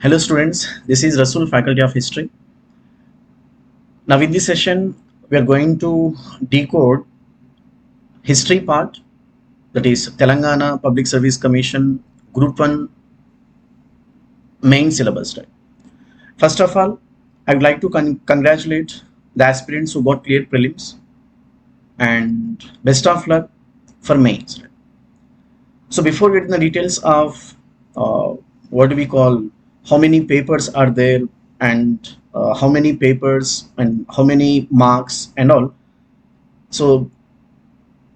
Hello students, this is Rasul, Faculty of History. Now in this session, we are going to decode history part, that is Telangana Public Service Commission Group 1 main syllabus. Right? First of all, I would like to congratulate the aspirants who got cleared prelims and best of luck for mains. Right? So before getting the details of uh, what do we call, how many papers are there and how many papers and how many marks and all. So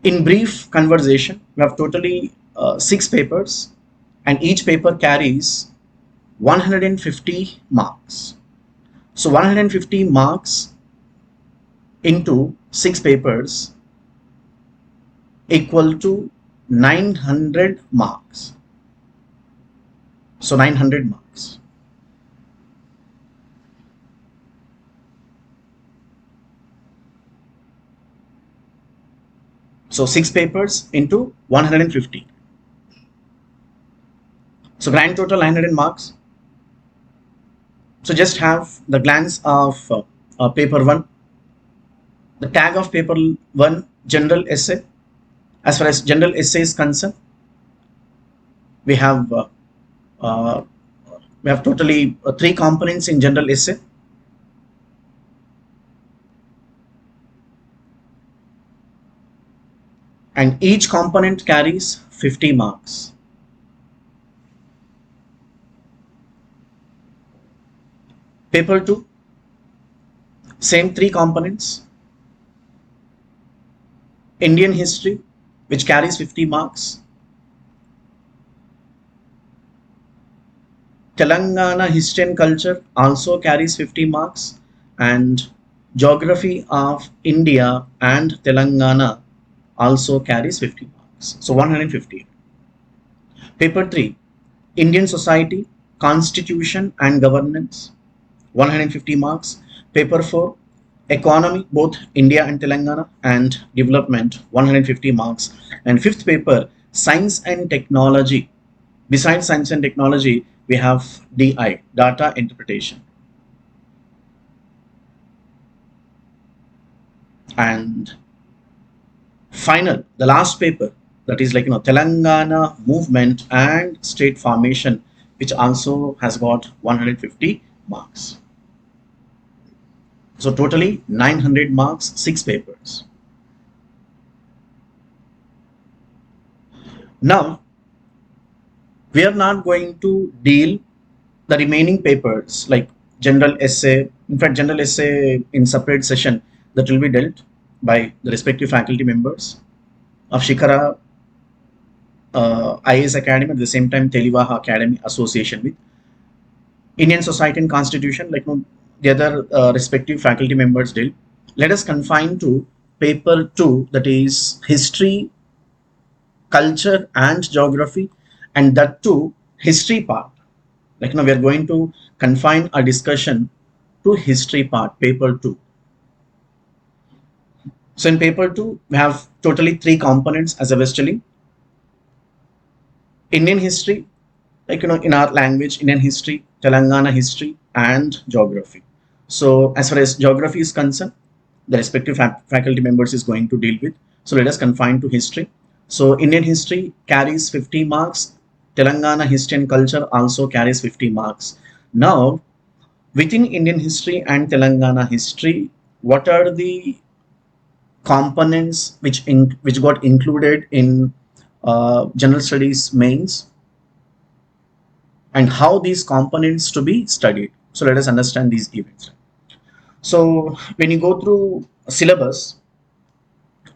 in brief conversation, we have totally 6 papers and each paper carries 150 marks. So 150 marks into 6 papers equal to 900 marks. So 900 marks. So 6 papers into 150. So grand total 900 marks. So just have the glance of paper 1. The tag of paper 1, general essay. As far as general essay is concerned, we have uh, totally 3 components in general essay. And each component carries 50 marks. Paper 2, same 3 components. Indian history, which carries 50 marks. Telangana history and culture also carries 50 marks. And geography of India and Telangana also carries 50 marks. So 150. Paper 3, Indian society, constitution and governance, 150 marks. Paper 4, economy, both India and Telangana, and development, 150 marks. And fifth paper, science and technology. Besides science and technology, we have DI, data interpretation. And final, the last paper, that is like Telangana movement and state formation, which also has got 150 marks. So totally 900 marks, 6 papers. Now we are not going to deal the remaining papers like general essay. In fact, general essay in separate session that will be dealt by the respective faculty members of Shikara IAS Academy, at the same time Telivaha Academy association with Indian Society and Constitution, like the other respective faculty members deal. Let us confine to paper 2, that is history, culture and geography, and that too history part. Like we are going to confine our discussion to history part, paper 2. So in paper 2, we have totally 3 components as I was telling. Indian history, like in our language, Indian history, Telangana history, and geography. So as far as geography is concerned, the respective faculty members is going to deal with. So let us confine to history. So Indian history carries 50 marks. Telangana history and culture also carries 50 marks. Now, within Indian history and Telangana history, what are the components which got included in general studies mains, and how these components to be studied? So let us understand these events. So when you go through syllabus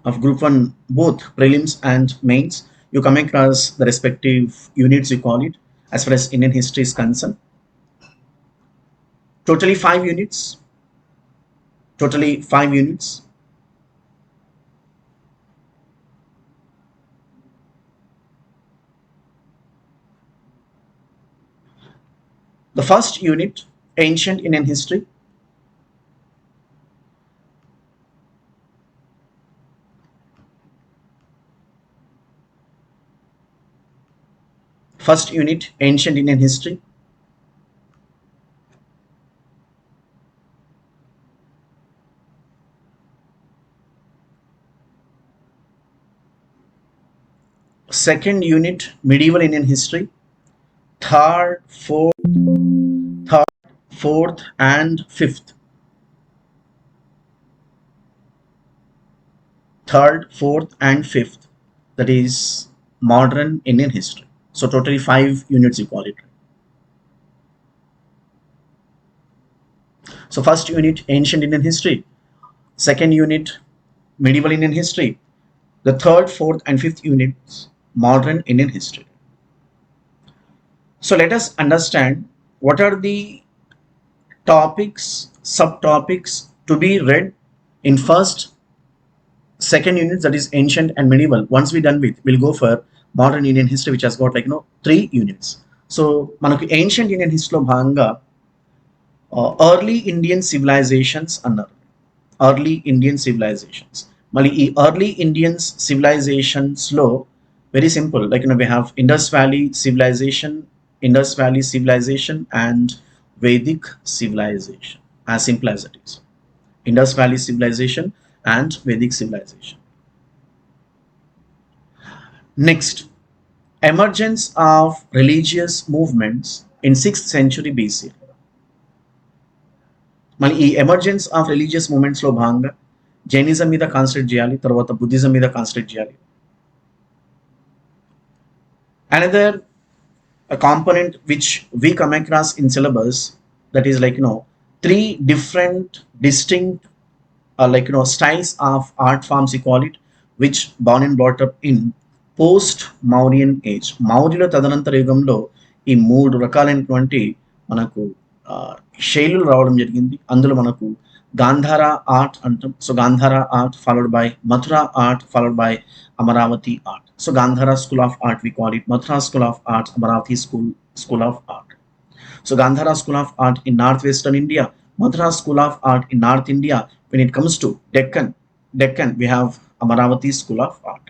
of group 1, both prelims and mains, you come across the respective units, you call it, as far as Indian history is concerned. Totally 5 units. Totally 5 units. The first unit, ancient Indian history. First unit, ancient Indian history. Second unit, medieval Indian history. Third, fourth, and fifth. Third, fourth, and fifth. That is modern Indian history. So totally 5 units you call it. So first unit, ancient Indian history. Second unit, medieval Indian history. The third, fourth, and fifth units, modern Indian history. So let us understand what are the topics, subtopics to be read in first, second units, that is ancient and medieval. Once we done with, we'll go for modern Indian history, which has got 3 units. So manaku ancient Indian history lo bhaganga early Indian civilizations annaru. Early Indian civilizations. Mali ee early Indian civilizations lo very simple, we have Indus Valley civilization and Vedic civilization, as simple as it is. Indus Valley civilization and Vedic civilization. Next, emergence of religious movements in 6th century BC. మళ్ళీ ఈ emergence of religious మూమెంట్స్లో భాగంగా Jainism మీద concentrate చేయాలి, తర్వాత Buddhism మీద concentrate చేయాలి. Another a component which we come across in syllabus, that is 3 different distinct styles of art forms we call it, which born and brought up in post Mauryan age. మౌర్యుల తదనంతర యుగంలో ఈ 3 రకాలైనటువంటి మనకు శైలులు రావడం జరిగింది. అందులో మనకు గాంధారా ఆర్ట్ అంటాం. So Gandhara art followed by Mathura art followed by Amaravati art. So Gandhara school of art we call it, Mathura school of art, Amaravati school of art. So Gandhara school of art in northwestern India, Mathura school of art in North India. When it comes to Deccan we have Amaravati school of art.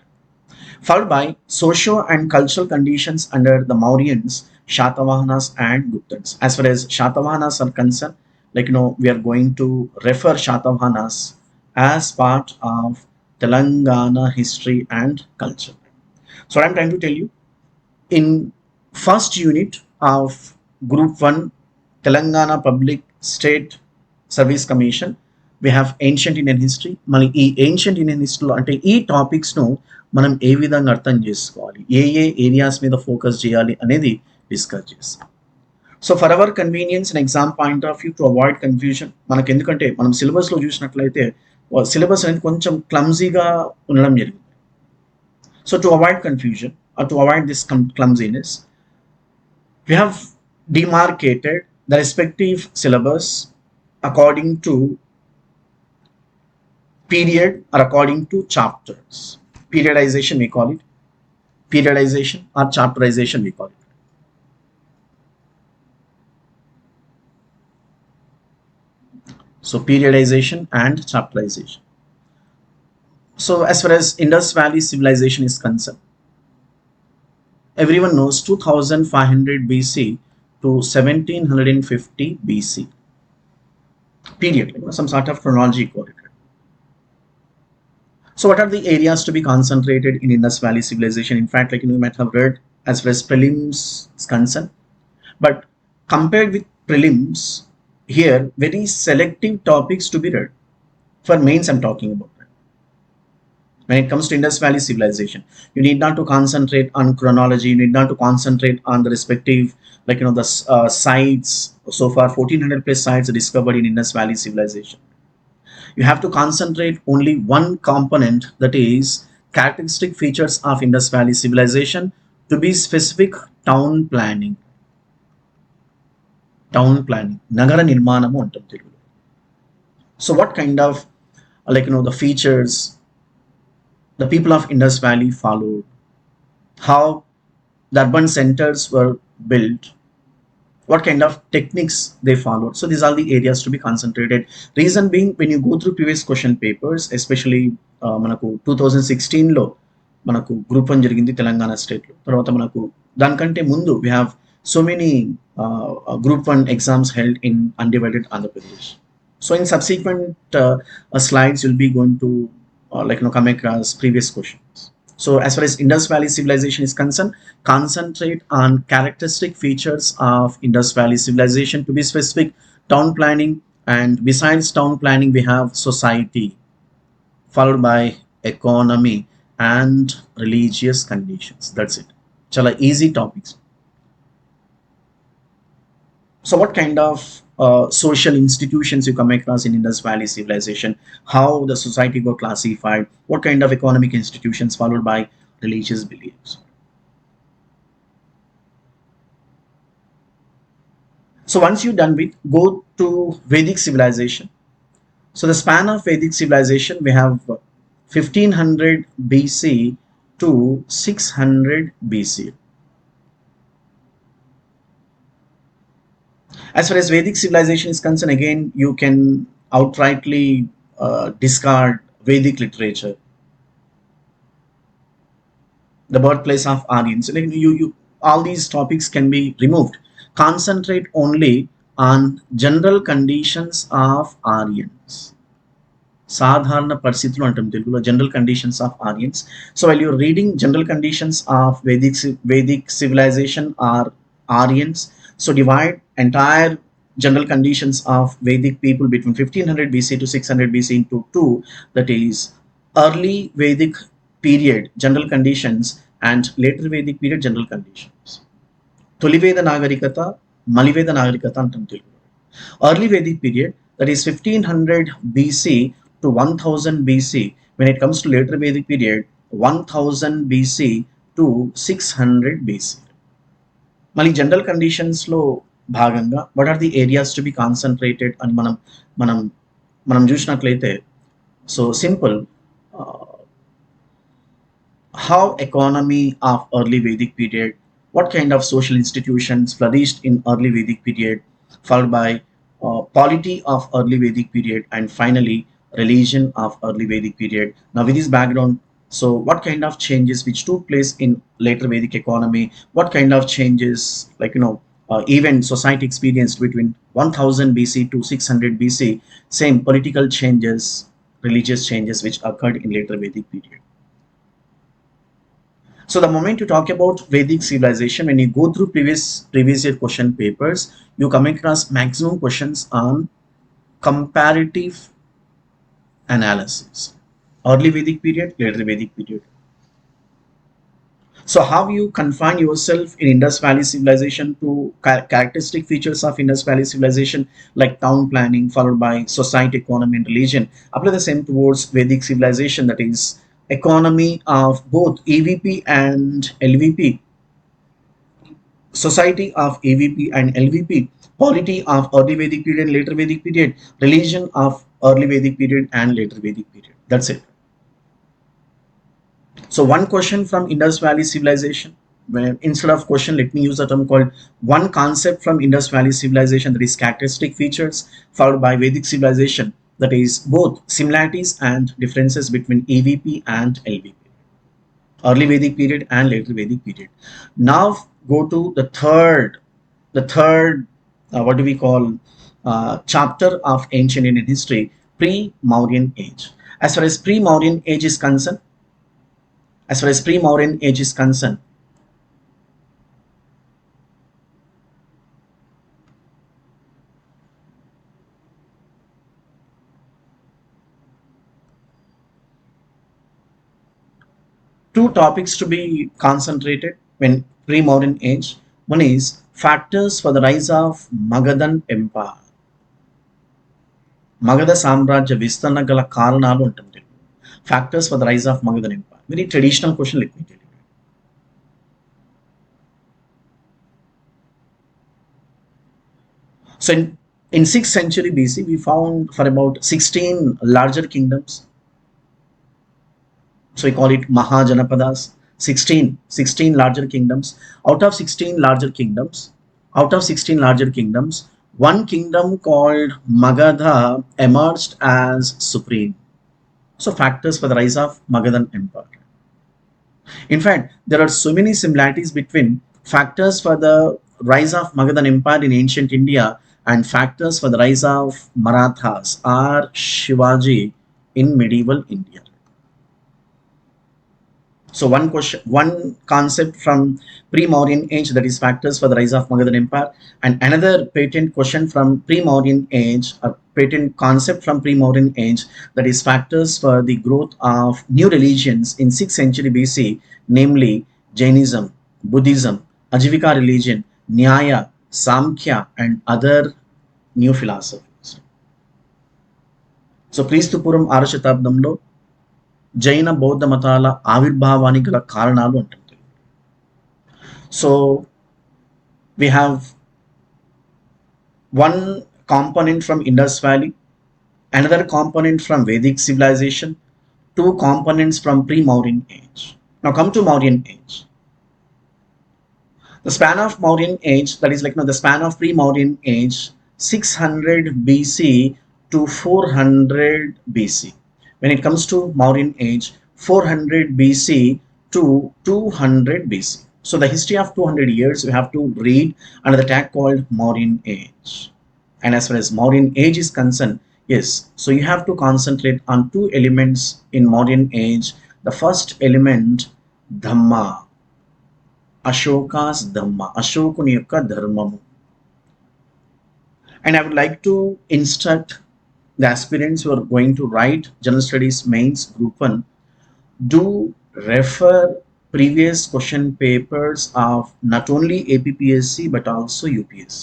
Followed by socio and cultural conditions under the Mauryans, Shatavahanas and Guptans. As far as Shatavahanas are concerned, we are going to refer Shatavahanas as part of Telangana history and culture. So what I'm trying to tell you, in first unit of Group 1 Telangana Public State Service Commission, we have ancient Indian history. Mali ee ancient Indian history ante ee topics nu మనం ఏ విధంగా అర్థం చేసుకోవాలి, ఏ areas మీద focus చేయాలి అనేది discuss చేస్తాం. So for hour convenience and exam point of view, to avoid confusion, మనకు ఎందుకంటే మనం సిలబస్లో చూసినట్లయితే సిలబస్ అనేది కొంచెం క్లమ్జీగా ఉండడం జరిగింది. So to avoid confusion or to avoid this clumsiness, we have demarcated the respective syllabus according to period or according to chapters. Periodization we call it. Periodization or chapterization we call it. So periodization and chapterization. So as far as Indus Valley civilization is concerned, everyone knows 2500 BC to 1750 BC. Period. Some sort of chronology called it. So what are the areas to be concentrated in Indus Valley civilization? In fact, you might have read as far as prelims is concerned. But compared with prelims, here very selective topics to be read. For mains I'm talking about. When it comes to Indus Valley civilization, you need not to concentrate on chronology, you need not to concentrate on the respective the sites. So far 1400 plus sites are discovered in Indus Valley civilization. You have to concentrate only one component, that is characteristic features of Indus Valley civilization, to be specific town planning. Nagara nirmanamu antam telugu. So what kind of the features the people of Indus Valley followed, how the urban centers were built, what kind of techniques they followed. So these are the areas to be concentrated. Reason being, when you go through previous question papers, especially manaku 2016 lo manaku group 1 jarigindi Telangana state lo, tarvata manaku danikante mundu we have so many group 1 exams held in undivided Andhra Pradesh. So in subsequent slides you'll be going to come across previous questions. So as far as Indus Valley civilization is concerned, concentrate on characteristic features of Indus Valley civilization, to be specific, town planning, and besides town planning, we have society, followed by economy and religious conditions. That's it. Chala easy topics. So what kind of social institutions you come across in Indus Valley civilization? How the society got classified? What kind of economic institutions followed by religious beliefs? So once you're done with, go to Vedic civilization. So the span of Vedic civilization, we have 1500 BC to 600 BC. As far as Vedic civilization is concerned, again, you can outrightly discard Vedic literature, the birthplace of Aryans. Like all these topics can be removed. Concentrate only on general conditions of Aryans. సాధారణ పరిస్థితులు అంటాం తెలుగులో, general conditions of Aryans. So while you're reading general conditions of Vedic civilisation or Aryans, so divide entire general conditions of Vedic people between 1500 BC to 600 BC into two, that is early Vedic period general conditions and later Vedic period general conditions. తొలివేద నాగరికత, మలివేద నాగరికత అంటాం Telugu. Early Vedic period, that is 1500 BC to 1000 BC. When it comes to later Vedic period, 1000 BC to 600 BC. మళ్ళీ general conditions లో భాగంగా what are the areas to be concentrated అని మనం మనం చూసినట్లయితే, so simple, how economy of early Vedic period, what kind of social institutions flourished in early Vedic period, followed by polity of early Vedic period, and finally religion of early Vedic period. Now with this background, so what kind of changes which took place in later Vedic economy, what kind of changes, like even society experienced between 1000 BC to 600 BC, same political changes, religious changes which occurred in later Vedic period. So the moment you talk about Vedic civilization, when you go through previous year question papers, you come across maximum questions on comparative analysis, early Vedic period, later Vedic period. So how you confine yourself in Indus Valley civilization to characteristic features of Indus Valley civilization, like town planning, followed by society, economy, and religion. Apply the same towards Vedic civilization, that is economy of both EVP and LVP, society of EVP and LVP, polity of early Vedic period and later Vedic period, religion of early Vedic period and later Vedic period. That's it. So one question from Indus Valley civilization, where instead of question, let me use a term called one concept from Indus Valley civilization, that is characteristic features, followed by Vedic civilization, that is both similarities and differences between EVP and LVP, early Vedic period and later Vedic period. Now go to the third what do we call chapter of ancient Indian history, pre-Mauryan age. As far as pre-Mauryan age is concerned, two topics to be concentrated when pre-Mauryan age. One is factors for the rise of Magadhan Empire. Magadha సామ్రాజ్య విస్తరణ గల కారణాలు ఉంటుంది. Factors for the rise of Magadhan Empire. Very traditional question, let me tell you. So in 6th century BC, we found for about 16 larger kingdoms. So we call it Mahajanapadas. 16 larger kingdoms. Out of 16 larger kingdoms, one kingdom called Magadha emerged as supreme. So factors for the rise of Magadhan Empire. In fact, there are so many similarities between factors for the rise of Magadhan Empire in ancient India and factors for the rise of Marathas or Shivaji in medieval India. So one question, one concept from pre-Mauryan age, that is factors for the rise of Magadhan Empire, and another patent question from pre-Mauryan age, a patent concept from pre-Mauryan age, that is factors for the growth of new religions in 6th century BC, namely Jainism, Buddhism, Ajivika religion, Nyaya, Samkhya, and other new philosophies. So క్రీస్తుపూర్వం 6వ శతాబ్దంలో జైన బౌద్ధ మతాల ఆవిర్భావానికి గల కారణాలు ఉంటుంది. So we have one component from Indus Valley, another component from Vedic civilization, two components from pre-Mauryan age. Now come to Mauryan age. The span of Mauryan age, that is like, the span of pre-Mauryan age, 600 BC to 400 BC. When it comes to Mauryan age, 400 BC to 200 BC. So the history of 200 years we have to read under the tag called Mauryan age. And as far as Mauryan age is concerned, yes, so you have to concentrate on two elements in Mauryan age. The first element, Dhamma, Ashoka's Dhamma, Ashokuni yokka dharmamu. And I would like to instruct the aspirants who are going to write General Studies Mains Group 1, do refer previous question papers of not only APPSC but also UPSC.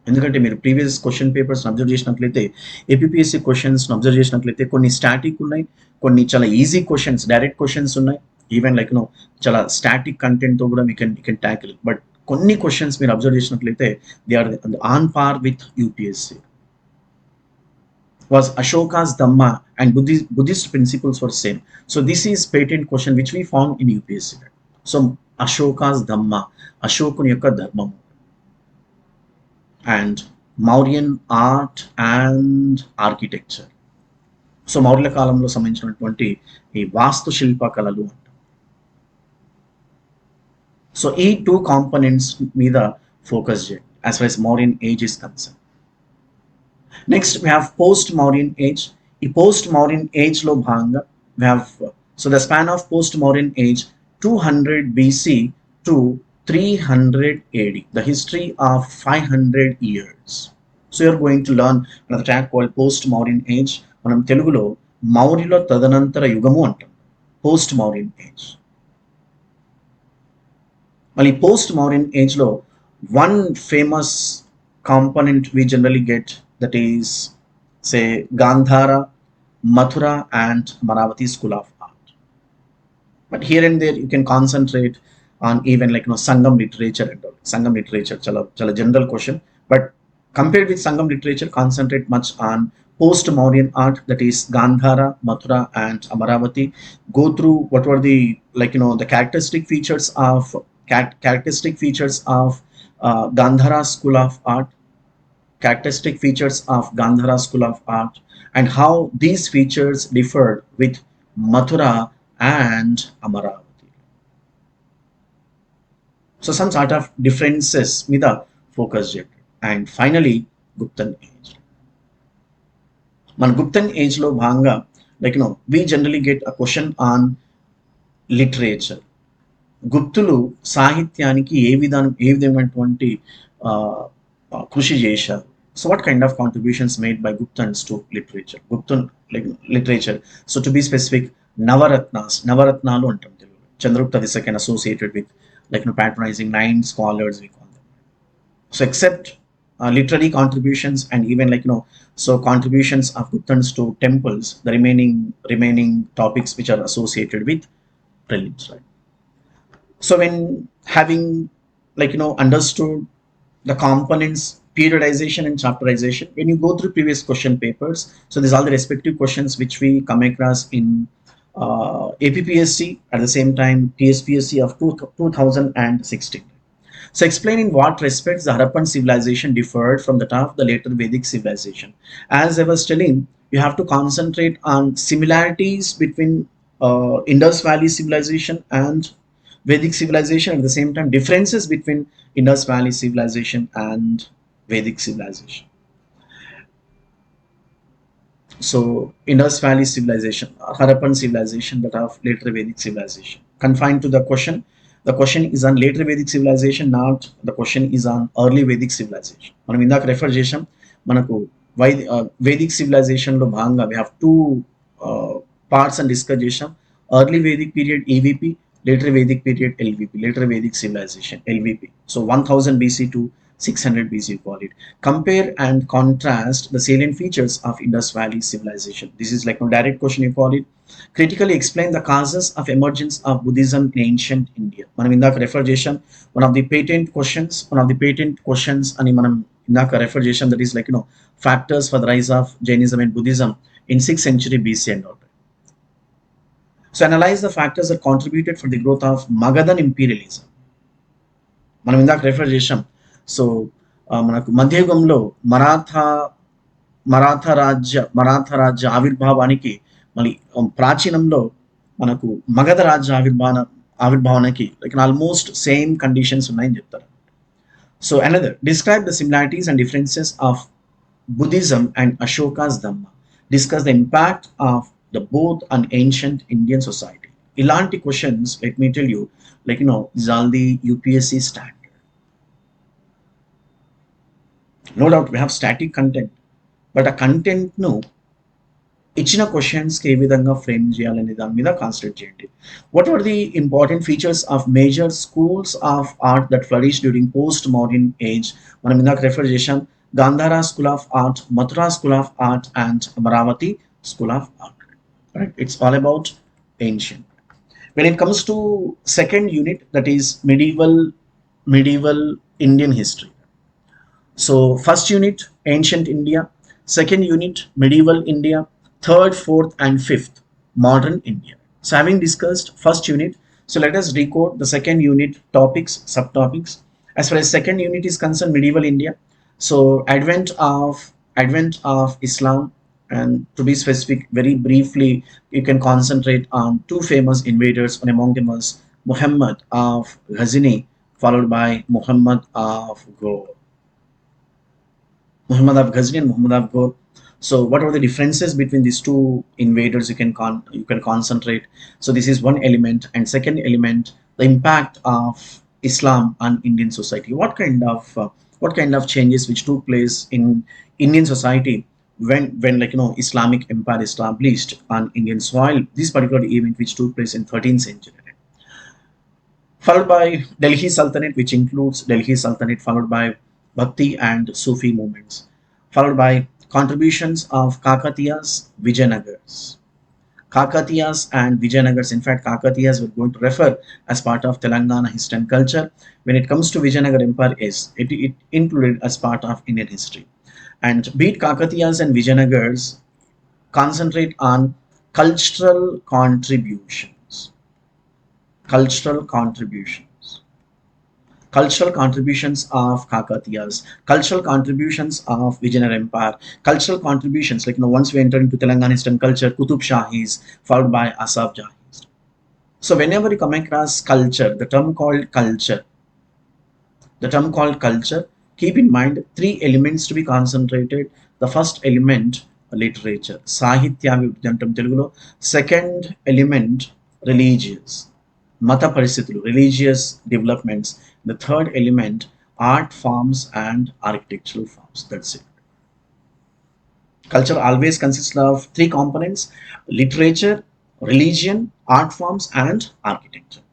ఎందుకంటే మీరు previous question papers observe చేసినట్లయితే APPSC questions observe చేసినట్లయితే కొన్ని static ఉన్నాయి, కొన్ని చాలా easy questions, direct questions ఉన్నాయి. Even like చాలా స్టాటిక్ కంటెంట్తో కూడా మీ కెన్ ట్యాకిల్. బట్ కొన్ని క్వశ్చన్స్ మీరు అబ్జర్వ్ చేసినట్లయితే they are on par with UPSC. Was Ashoka's Dhamma and Buddhist principles were same. So this is patent question which we found in UPSC. So Ashoka's Dhamma, Ashokuni yokka dharmamu, and Mauryan art and architecture. So Maurya కాలంలో సంబంధించినటువంటి ఈ వాస్తు శిల్ప కళలు. So ఈ two components మీద focus చేయండి as far as Mauryan age is concerned. Next we have post-Mauryan age. ఈ post-Mauryan age లో భాగంగా we have, so the span of post-Mauryan age 200 BC to 300 AD, the history of 500 years. So you are going to learn another tag called post-Mauryan age. మనం తెలుగులో మౌర్యుల తదనంతర యుగము అంటాం, post-Mauryan age. మళ్ళీ post-Mauryan age లో one famous component we generally get, that is, say, Gandhara, Mathura and Amaravati school of art. But here and there you can concentrate on even like Sangam literature and all. Sangam literature chala general question, but compared with Sangam literature, concentrate much on post-Mauryan art, that is Gandhara, Mathura and Amaravati. Go through what were the the characteristic features of Gandhara school of art, characteristic features of Gandhara school of art, and how these features differed with Mathura and Amaravati. So some sort of differences మీద focus చేయండి. And finally Guptan age. మన Guptan age లో భాగంగా we generally get a question on literature. గుప్తులు సాహిత్యానికి ఏ విధమైనటువంటి కృషి చేశారు. So what kind of contributions made by Guptans to literature? Guptan literature. So to be specific, Navaratnalu antam telugu. Chandragupta II associated with patronizing 9 scholars we call them. So except literary contributions and even so contributions of Guptans to temples, the remaining topics which are associated with prelims, right? So when having understood the components, periodization and chapterization, when you go through previous question papers, so these are all the respective questions which we come across in APPSC, at the same time TSPSC of 2016. So explain in what respects the Harappan civilization differed from that of the later Vedic civilization. As I was telling, you have to concentrate on similarities between Indus Valley civilization and Vedic civilization, at the same time differences between Indus Valley civilization and Vedic civilization. So Indus Valley civilization, Harappan civilization, that of later Vedic civilization. confined to the question. The question is on later Vedic civilization, not the question is on early Vedic civilization. మనం ఇందాక refer చేసాం, మనకు Vedic civilization లో భాగంగా we have two parts and discuss చేసాం. Early Vedic period EVP, later Vedic period LVP, later Vedic civilization LVP. So 1000 BC to 600 BC you call it. Compare and contrast the salient features of Indus Valley civilization. This is like no direct question you call it. Critically explain the causes of emergence of Buddhism in ancient India. మనం ఇందాక refer చేసాం, one of the patent questions అని మనం ఇందాక refer చేసాం, that is like factors for the rise of Jainism and Buddhism in 6th century BC and all. So analyze the factors that contributed for the growth of Magadhan imperialism. మనం ఇందాక refer చేసాం. So మనకు మధ్యయుగంలో మరాఠా రాజ్య ఆవిర్భావానికి, మళ్ళీ ప్రాచీనంలో మనకు మగధ రాజ్య ఆవిర్భావానికి like almost same conditions ఉన్నాయని చెప్తారు. So another, describe the similarities and differences of Buddhism and Ashoka's dhamma. Discuss the impact of the both on ancient Indian society. ఇలాంటి questions let me tell you like is all the UPSC standard. No doubt we have static content, but ఆ కంటెంట్ను ఇచ్చిన క్వశ్చన్స్కి ఏ విధంగా frame చేయాలనే దాని మీద concentrate చేయండి. What are the important features of major schools of art that flourish during post modern age. మనం ఇందాక రెఫర్ చేసాం, Gandhara school of art, Mathura school of art and Amaravati school of art. Right? It's all about ancient. When it comes to second unit, that is medieval Indian history. So first unit ancient India, second unit medieval India, third, fourth and fifth modern India. So having discussed first unit, so let us decode the second unit topics, subtopics. As far as second unit is concerned, medieval India. So advent of Islam, and to be specific, very briefly, you can concentrate on two famous invaders, and among them was Muhammad of Ghazni, followed by Muhammad of Ghor. Muhammad of Ghazni and Muhammad of Ghor. So what are the differences between these two invaders? You can concentrate. So this is one element, and second element, the impact of Islam on Indian society. What kind of changes which took place in Indian society when Islamic empire established on Indian soil? This particular event which took place in 13th century. Followed by Delhi Sultanate, which includes Delhi Sultanate, followed by Bhakti and Sufi movements, followed by contributions of Kakatiyas, Vijayanagars. Kakatiyas and Vijayanagars, in fact, Kakatiyas we're going to refer as part of Telangana history and culture. When it comes to Vijayanagar Empire, it included as part of Indian history. And beat Kakatiyas and Vijayanagars, concentrate on cultural contributions. Cultural contributions of Kakatiyas, cultural contributions of Vijayanagara Empire, cultural contributions like once we enter into Telangana Eastern culture, Qutub Shahis, followed by Asaf Jahis. So whenever you come across culture, the term called culture, keep in mind three elements to be concentrated. The first element, literature, Sahitya Vidantam Telugulo. Second element, religious, Mata Paristhitulu, religious developments. The third element, art forms and architectural forms. That's it. Culture always consists of three components: literature, religion, art forms and architecture.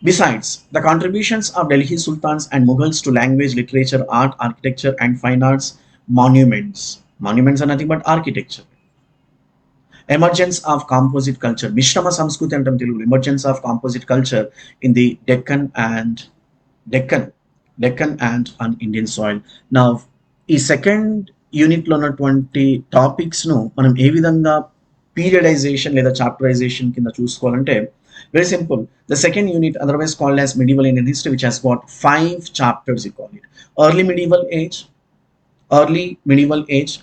Besides the contributions of Delhi Sultans and Mughals to language, literature, art, architecture and fine arts, monuments are nothing but architecture. Emergence of composite culture, Mishrama Samskruti antam Telugu, emergence of composite culture in the Deccan and on Indian soil. Now ఈ second యూనిట్లో ఉన్నటువంటి టాపిక్స్ను మనం ఏ విధంగా పీరియడైజేషన్ లేదా చాప్టరైజేషన్ కింద చూసుకోవాలంటే, very simple. The second unit, otherwise called as medieval Indian history, which has got 5 chapters, you call it. Early medieval age.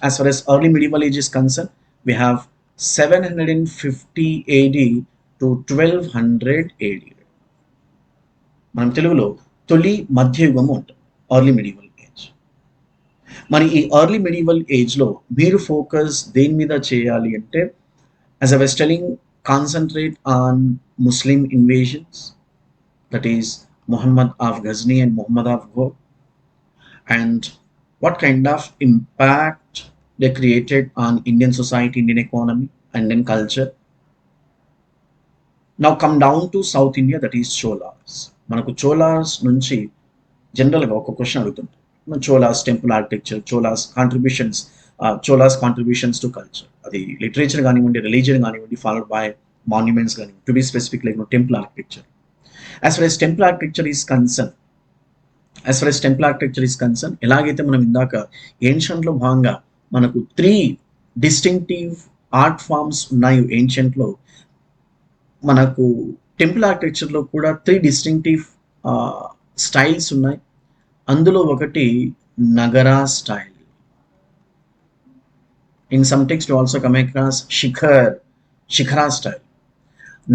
As far as early medieval age is concerned, we have 750 AD to 1200 AD. మనం తెలుగులో తొలి మధ్యయుగము అంటాం, early medieval age. మరి ఈ early medieval ఏజ్లో మీరు focus దేని మీద చేయాలి అంటే, as I was telling, concentrate on Muslim invasions, that is Muhammad of Ghazni and Muhammad of Ghor, and what kind of impact they created on Indian society, Indian economy, and then culture. Now come down to South India, that is Cholas. మనకు చోలాస్ నుంచి జనరల్గా ఒక question అడుగుతుంది. Cholas temple architecture, Cholas contributions to culture, అది literature కానివ్వండి, religion కానివ్వండి, followed by monuments కానివ్వండి, to be specific like temple architecture. As far as temple architecture is concern, ఎలాగైతే మనం ఇందాక ఏన్షియంట్లో భాగంగా మనకు 3 డిస్టింక్టివ్ ఆర్ట్ ఫార్మ్స్ ఉన్నాయి ఏన్షియంట్లో, మనకు టెంపుల్ ఆర్కిటెక్చర్లో కూడా 3 డిస్టింక్టివ్ స్టైల్స్ ఉన్నాయి. అందులో ఒకటి నగరా style. In some text you also come across Shikara style.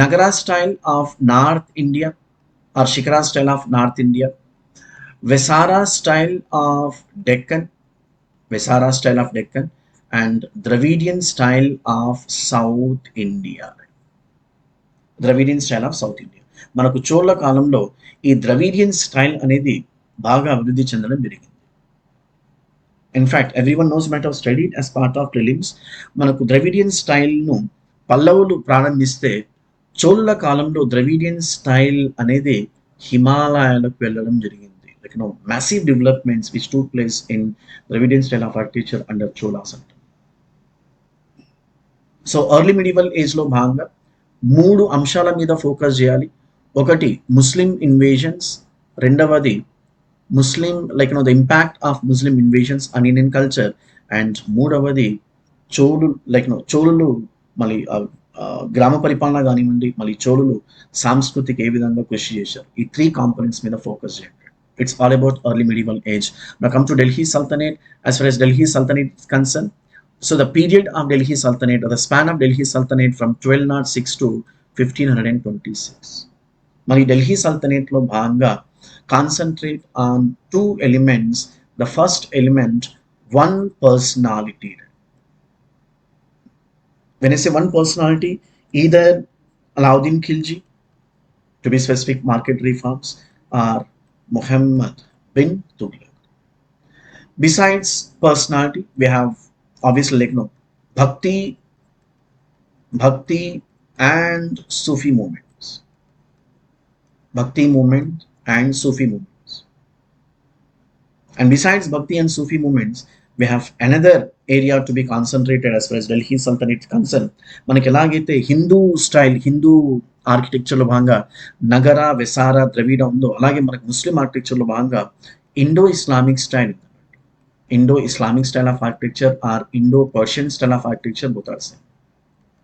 Nagara style of North India or Shikara style of North India. Vesara style of Deccan, and Dravidian style of South India. మనకు చోళ కాలంలో ఈ Dravidian style అనేది బాగా అభివృద్ధి చెందడం జరిగింది. In fact everyone knows must have studied as part of prelims. మనకు ద్రవిడియన్ స్టైల్ను పల్లవులు ప్రారంభిస్తే చోళ కాలంలో ద్రవిడియన్ స్టైల్ అనేది హిమాలయాలకు వెళ్ళడం జరిగింది. Like massive developments which took place in Dravidian style of architecture under Cholas. So early medieval ఏజ్లో భాగంగా 3 అంశాల మీద ఫోకస్ చేయాలి. ఒకటి ముస్లిం ఇన్వేజన్స్, రెండవది Muslim the impact of Muslim invasions on Indian culture, and మూడవది చోళులు మళ్ళీ గ్రామ పరిపాలన కానివ్వండి, మళ్ళీ చోళులు సాంస్కృతిక ఏ విధంగా కృషి చేశారు. ఈ 3 కాంపోనెంట్స్ మీద ఫోకస్ చేయండి. It's all about early medieval age. Now come to Delhi Sultanate. As far as Delhi Sultanate is concerned, so the period of Delhi Sultanate, or the span of Delhi Sultanate from 1206 to 1526. Mari Delhi Sultanate lo bhanga concentrate on 2 elements. The first element, one personality. When I say one personality, either Alauddin Khilji, to be specific, market reforms, or Muhammad bin Tughlaq. Besides personality, we have obviously bhakti and Sufi movements. Bhakti movement and Sufi movements. And besides bhakti and Sufi movements, we have another area to be concentrated as far as Delhi Sultanate is concerned. మనకి ఎలాగైతే Hindu style, Hindu ఆర్కిటెక్చర్లో భాగంగా నగర, వెసార, ద్రవిడ ఉందో, అలాగే మనకు ముస్లిం ఆర్కిటెక్చర్లో భాగంగా Indo Islamic style of architecture are Indo Persian style of architecture, both are same.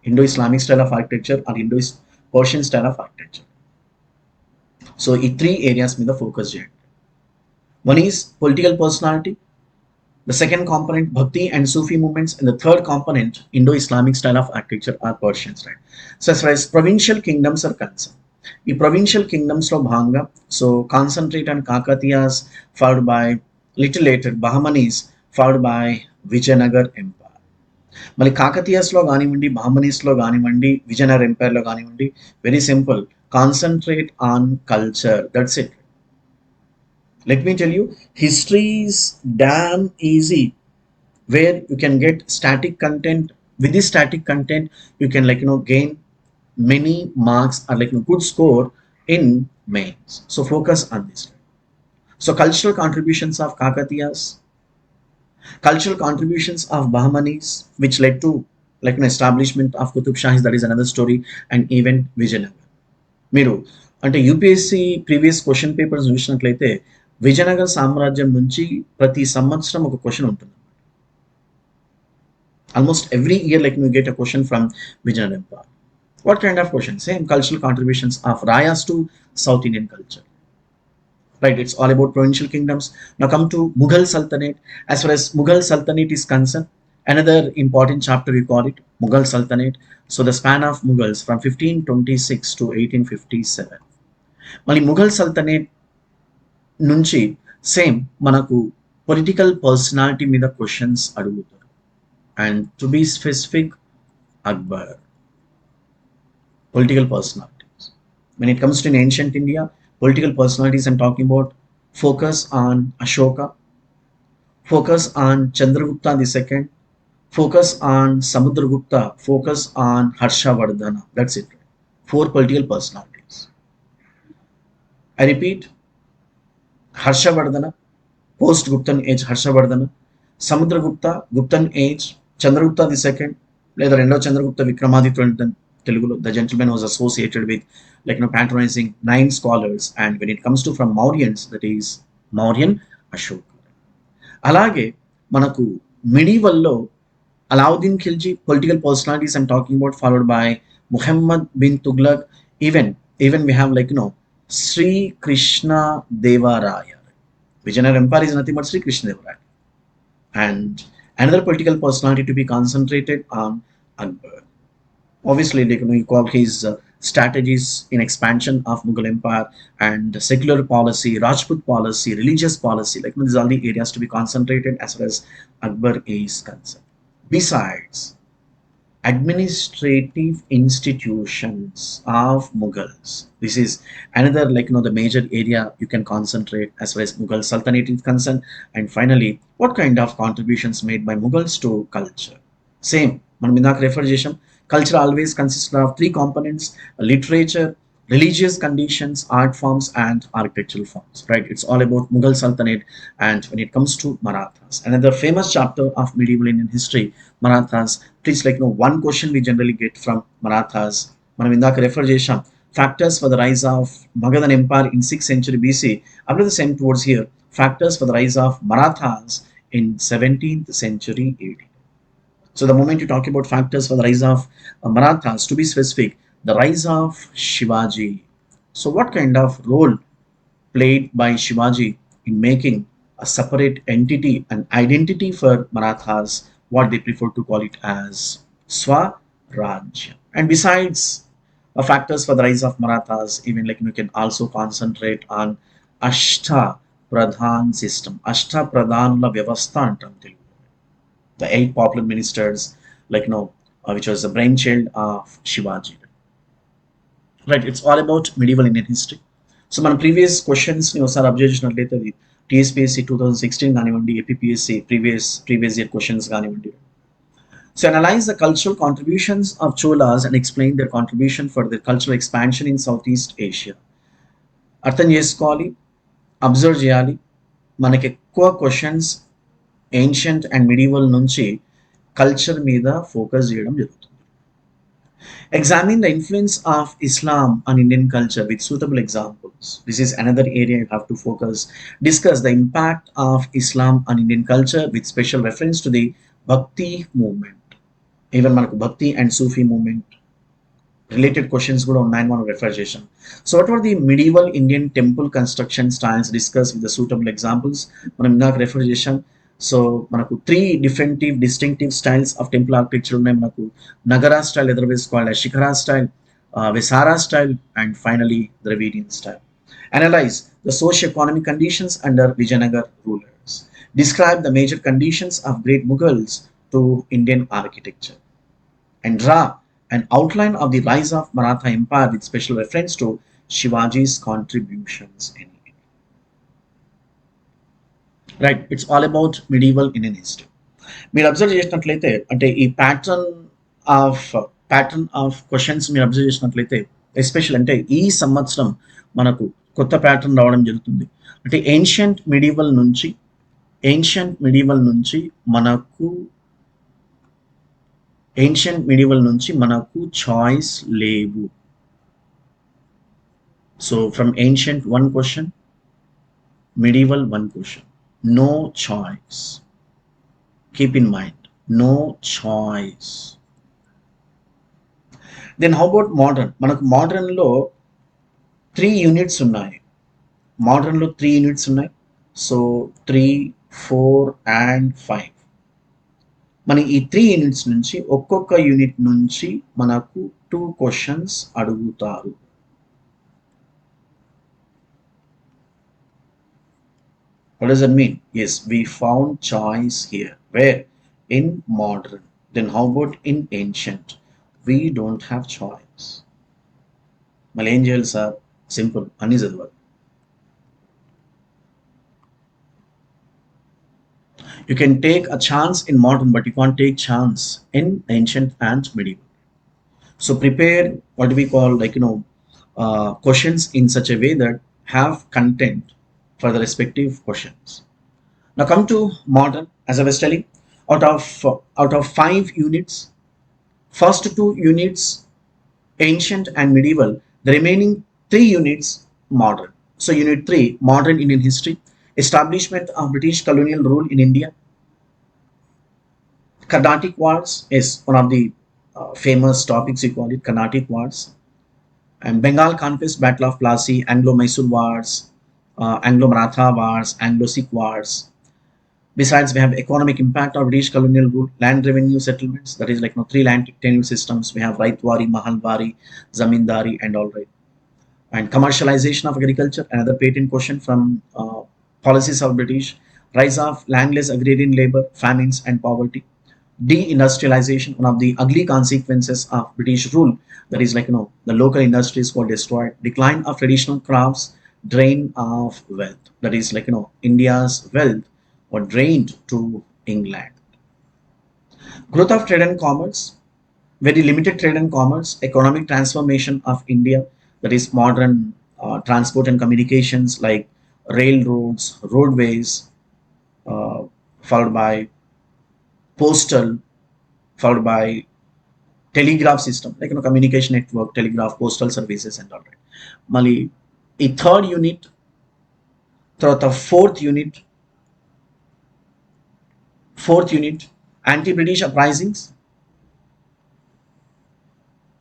Indo Islamic style of architecture are Indo Persian style of architecture. So ఈ 3 ఏరియాస్ మీద ఫోకస్ చేయండి. One is political personality, the second component bhakti and Sufi movements, and the third component Indo-Islamic style of architecture or Persian style. So as far as provincial kingdoms are concerned, the provincial kingdoms lo bhanga, so concentrate on Kakatiyas, followed by little later Bahmanis, followed by Vijayanagar Empire. Mali Kakatiyas lo ganivandi, Bahmanis lo ganivandi, Vijayanagar Empire lo ganivandi, very simple, concentrate on culture, that's it. Let me tell you, history is damn easy, where you can get static content. With this static content, you can gain many marks or good score in mains. So focus on this. So cultural contributions of Kakatiyas, cultural contributions of Bahmanis, which led to an establishment of Qutub Shahis, that is another story, and even Vijayanagar. Miru అంటే UPSC previous question papers చూసినట్లయితే విజయనగర సామ్రాజ్యం నుంచి ప్రతి సంవత్సరం ఒక question ఉంటుంది. Almost every year you get a question from Vijayanagar Empire. What kind of question? Same cultural contributions of Rayas to South Indian culture. Right, it's all about provincial kingdoms. Now come to Mughal Sultanate. As far as Mughal Sultanate is concerned, another important chapter we call it Mughal Sultanate. So the span of Mughals from 1526 to 1857. Mali Mughal Sultanate నుంచి same మనకు political personality మీద questions అడుగుతారు. And to be specific, Akbar. Political personalities. When it comes to in ancient India, political personalities I'm talking about focus on Ashoka, focus on Chandragupta II, focus on Samudragupta, focus on Harshavardhana. That's it. Four political personalities. I repeat, Harshavardhana, post Guptan age Harshavardhana, Samudragupta, Guptan age, Chandragupta II, లేదా రెండో చంద్రగుప్త విక్రమాదిత్యుడు అంటే తెలుగులో the gentleman was associated with patronizing 9 scholars, and when it comes to from Mauryans, that is Mauryan Ashoka. అలాగే మనకు medieval Alauddin Khilji, political personalities I'm talking about, followed by Muhammad bin Tughlaq. Even we have Sri Krishna Deva Raya. Vijayanagara Empire is nothing but Sri Krishna Deva Raya. And another political personality to be concentrated on Akbar. Obviously, you call his strategies in expansion of Mughal Empire and secular policy, Rajput policy, religious policy. These are the areas to be concentrated as far as Akbar is concerned. Besides, administrative institutions of Mughals. This is another the major area you can concentrate as far as Mughal Sultanate is concerned. And finally, what kind of contributions made by Mughals to culture? Same, మనం ఇందాక refer చేసాం. Culture always consists of three components: literature, religious conditions, art forms, and architectural forms. Right? It's all about Mughal Sultanate. And when it comes to Marathas, another famous chapter of medieval Indian history, Marathas. Please one question we generally get from Marathas. మనం ఇందాక refer చేసాం factors for the rise of Magadhan Empire in 6th century BC. After the same towards here, factors for the rise of Marathas in 17th century AD. So the moment you talk about factors for the rise of Marathas, to be specific, the rise of Shivaji. So what kind of role played by Shivaji in making a separate entity, an identity for Marathas, what they prefer to call it as Swarajya. And besides factors for the rise of Marathas, even you can also concentrate on Ashta Pradhan system. Ashta Pradhanula Vyavastha antam Telugu. The 8 popular ministers, which was the brainchild of Shivaji. Right, it's all about medieval Indian history. So మన previous questions ని ఒకసారి observe చేసినట్లయితే అది TSPSC 2016 కానివ్వండి, APPSC previous year questions కానివ్వండి. So analyze the cultural contributions of Cholas and explain their contribution for their cultural expansion in Southeast Asia. అర్థం చేసుకోవాలి, observe చేయాలి. మనకి ఎక్కువ క్వశ్చన్స్ ఏన్షియంట్ అండ్ మిడివల్ నుంచి కల్చర్ మీద ఫోకస్ చేయడం జరుగుతుంది. Examine the influence of Islam on Indian culture with suitable examples. This is another area you have to focus. Discuss the impact of Islam on Indian culture with special reference to the Bhakti movement. Even manaku Bhakti and Sufi movement related questions kuda unnayani మనం refer చేశాం. So what were the medieval Indian temple construction styles? Discuss with the suitable examples. మనం ఇందాక refer చేశాం. So మనకు 3 distinctive styles of temple architecture ఉన్నాయి. మనకు Nagara style, otherwise called as Shikara style, Vesara style, and finally Dravidian style. Analyze the socio-economic conditions under Vijayanagara rulers. Describe the major conditions of great Mughals to Indian architecture. And draw an outline of the rise of Maratha Empire with special reference to Shivaji's contributions in it. Right, it's all about medieval Indian history. మీరు observe చేసినట్లయితే అంటే ఈ pattern of questions మీరు observe చేసినట్లయితే special అంటే ఈ సంవత్సరం మనకు కొత్త ప్యాటర్న్ రావడం జరుగుతుంది. అంటే ఏన్షియంట్ మిడివల్ నుంచి మనకు చాయిస్ లేవు. So from ancient 1 question, medieval 1 question. No choice. Keep in mind, no choice. Then how about modern? మనకు modern లో 3 units ఉన్నాయి. So 3, 4 and 5. మన ఈ 3 యూనిట్స్ నుంచి ఒక్కొక్క యూనిట్ నుంచి మనకు 2 క్వశ్చన్స్ అడుగుతారు. What does that mean? Yes, we found choice here. Where? In modern. Then how about in ancient? We don't have choice. మళ్ళీ ఏం చేయాలి సార్? సింపుల్, అన్నీ చదవాలి. You can take a chance in modern, but you can't take chance in ancient and medieval. So prepare what we call questions in such a way that have content for the respective questions. Now come to modern. As I was telling, out of 5 units, first 2 units ancient and medieval, the remaining 3 units modern. So unit 3, modern Indian history, establishment of British colonial rule in India. Carnatic Wars is one of the famous topics, you call it Carnatic Wars. And Bengal Conquest, Battle of Plassey, Anglo-Mysore Wars, Anglo-Maratha Wars, Anglo-Sikh Wars. Besides, we have economic impact of British colonial rule, land revenue settlements, that is like 3 land tenure systems. We have Raitwari, Mahalwari, Zamindari, and all right. And commercialization of agriculture, another patent question from policies of British. Rise of landless agrarian labor, famines, and poverty. Deindustrialization, one of the ugly consequences of British rule, that is the local industries were destroyed. Decline of traditional crafts, drain of wealth, that is India's wealth were drained to England. Growth of trade and commerce, very limited trade and commerce. Economic transformation of India, that is modern transport and communications like railroads, roadways, uh, followed by postal, followed by telegraph system, communication network, telegraph, postal services, and all right. Mali, a third unit, తర్వాత fourth unit, anti-British uprisings,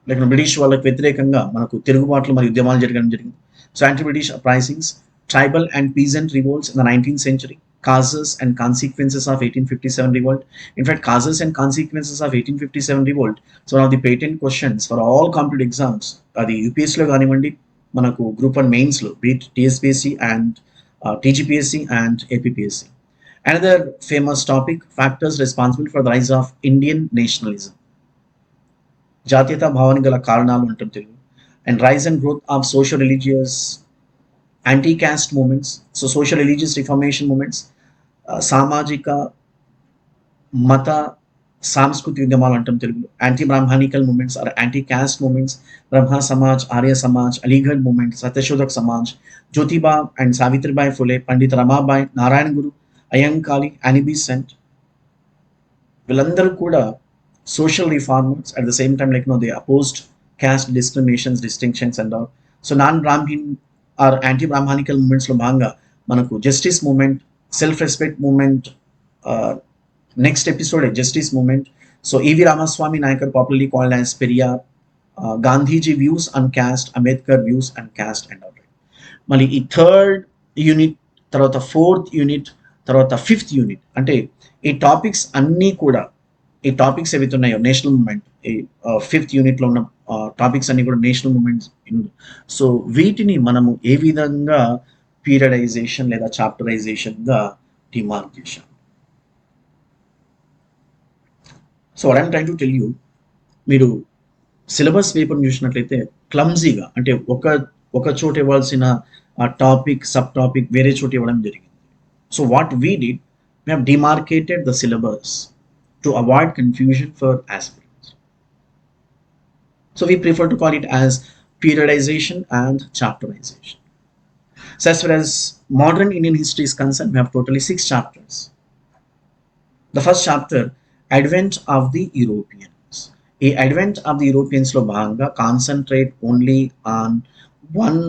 British వాళ్ళకి వ్యతిరేకంగా మనకు తిరుగుబాట్లు మరియు ఉద్యమాలు జరగడం జరిగింది. So anti British uprisings, tribal and peasant revolts in the 19th century, causes and consequences of 1857 revolt. In fact, causes and consequences of 1857 revolt, so one of the patent questions for all competitive exams, అది UPSC లో కానివ్వండి, మనకు Group 1 mains లో, beat TSPSC and TGPSC and APPSC. Another famous topic, factors responsible for the rise of Indian nationalism, జాతీయతా భావానికి గల కారణాలు అంటాం Telugu. And rise and growth of social religious anti caste movements, so social religious reformation movements, సామాజిక మత సాంస్కృతిక ఉద్యమాలు అంటాం తెలుగులో. Anti Brahmanical movements or anti caste movements, Brahmo Samaj, Arya Samaj, Aligarh movement, Satyashodhak Samaj, Jyotiba and Savitribai Phule, Pandit Ramabai, Narayana Guru, Ayyankali, Annie Besant, వీళ్ళందరూ కూడా social reformers. At the same time, they opposed caste discriminations, distinctions, and all. So non-Brahmin or anti-Brahmanical movements lo bhanga manaku justice movement, self-respect movement. Next episode, justice movement. So E.V. Ramaswamy Nayakar, popularly called as Periyar, Gandhiji views on caste, Ambedkar views on caste, and all. Mali ఈ third unit తర్వాత fourth unit తర్వాత fifth unit, అంటే ఈ topics అన్నీ కూడా, ఈ topics ఏవైతే ఉన్నాయో నేషనల్ మూమెంట్, ఈ ఫిఫ్త్ యూనిట్లో ఉన్న టాపిక్స్ అన్ని కూడా నేషనల్ మూమెంట్స్. సో వీటిని మనము ఏ విధంగా పీరియడైజేషన్ లేదా చాప్టరైజేషన్గా డిమార్క్ చేశాం. So what I'm trying to tell you, మీరు సిలబస్ పేపర్ చూసినట్లయితే క్లమ్జీగా, అంటే ఒక చోట ఇవ్వాల్సిన టాపిక్ సబ్ టాపిక్ వేరే చోట ఇవ్వడం జరిగింది. So what we did, we have demarcated the syllabus to avoid confusion for aspirants. So we prefer to call it as periodization and chapterization. So as far as modern Indian history is concerned, we have totally 6 chapters. The first chapter, Advent of the Europeans. A Advent of the Europeans lo bhanga concentrate only on one